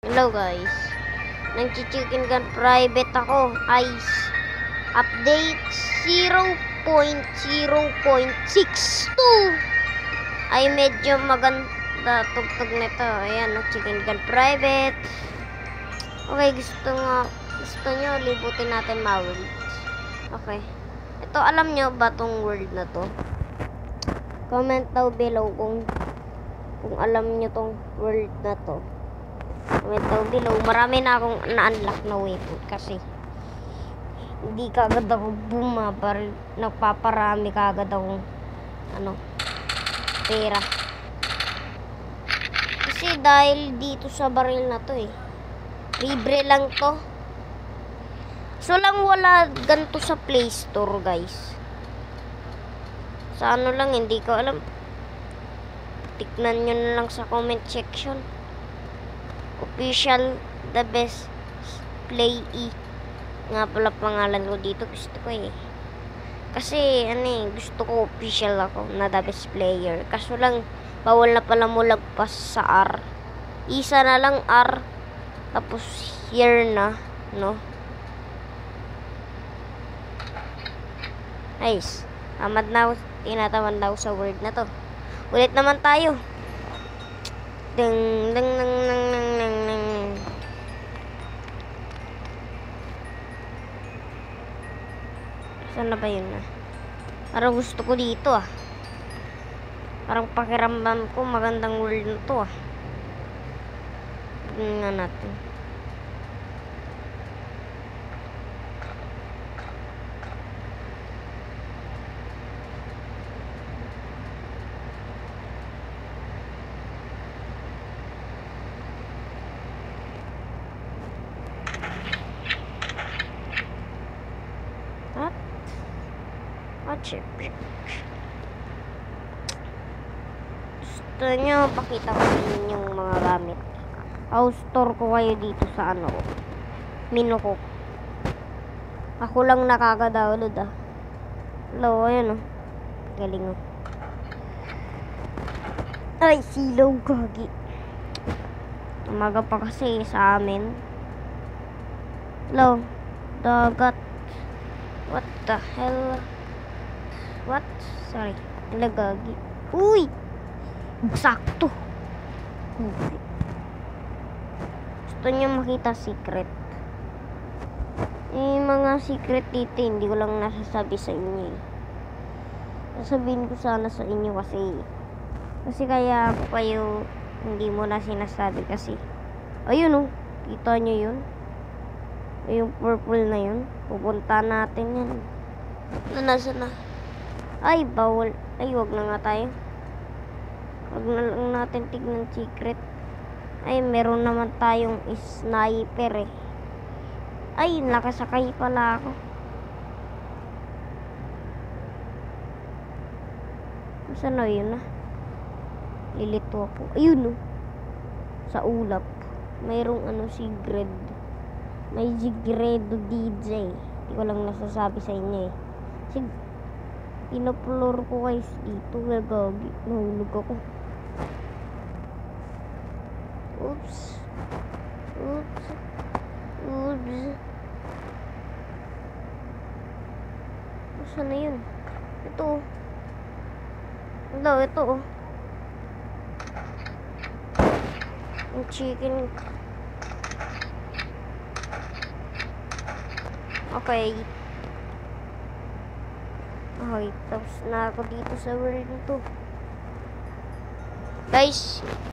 Hello guys, nag-chicken gun private ako. Ice update 0.0.62 ay medyo maganda tugtog nito. Ayan, chicken gun private. Okay, gusto nyo libutin natin ma-world. Okay, ito, alam nyo ba tong world na to? Comment daw below kung alam nyo tong world na to. Comment down below. Marami na akong na-unlock na weapon kasi hindi kagad ako bumabaril. Nagpaparami kagad akong pera. Kasi dahil dito sa baril na to libre lang to. So lang wala ganito sa Play Store guys. Sa lang, hindi ko alam. Tignan nyo na lang sa comment section. Official the best play nga pala pangalan ko dito. Gusto ko kasi gusto ko official ako na the best player. Kaso lang bawal na pala mo lagpas sa R. Isa na lang R, tapos here na, no? Guys, tinatamad na ako sa word na to. Ulit naman tayo. Ding ding ding ding ding ding ding. Saan na ba yun Parang gusto ko dito Parang pakiramdam ko magandang world na to Tingnan natin. Gusto nyo pakita ko sa inyong mga gamit. I'll store ko kayo dito sa menu ko. Ako lang nakaka-download Hello, ayun galing Ay, silaw gagi. Umaga pa kasi sa amin. Hello, dagat. What the hell? What? Sorry. Nagagi. Uy! Sakto. Okay. Gusto nyo makita secret? Mga secret dito, hindi ko lang nasasabi sa inyo Sasabihin ko sana sa inyo kasi kaya ako kayo hindi mo na sinasabi kasi ayun kita nyo yun? Yung purple na yun. Pupunta natin yan. Nasa na? Ay, bawal. Ay, wag na nga tayo. Wag na lang natin tignan secret. Ay, meron naman tayong sniper Ay, nakasakay pala ako. Saan yun Lilito ako. Ayun sa ulap. Mayroong Sigred. May Sigredo DJ. Hindi ko lang nasasabi sa inyo Inoplore ko guys dito. Gagi. Nahulog ako. Oops. Oops. Oops. Saan na yun? Ito Hello, ito Yung chicken. Okay. Okay, tapos na ako dito sa world nito. Guys,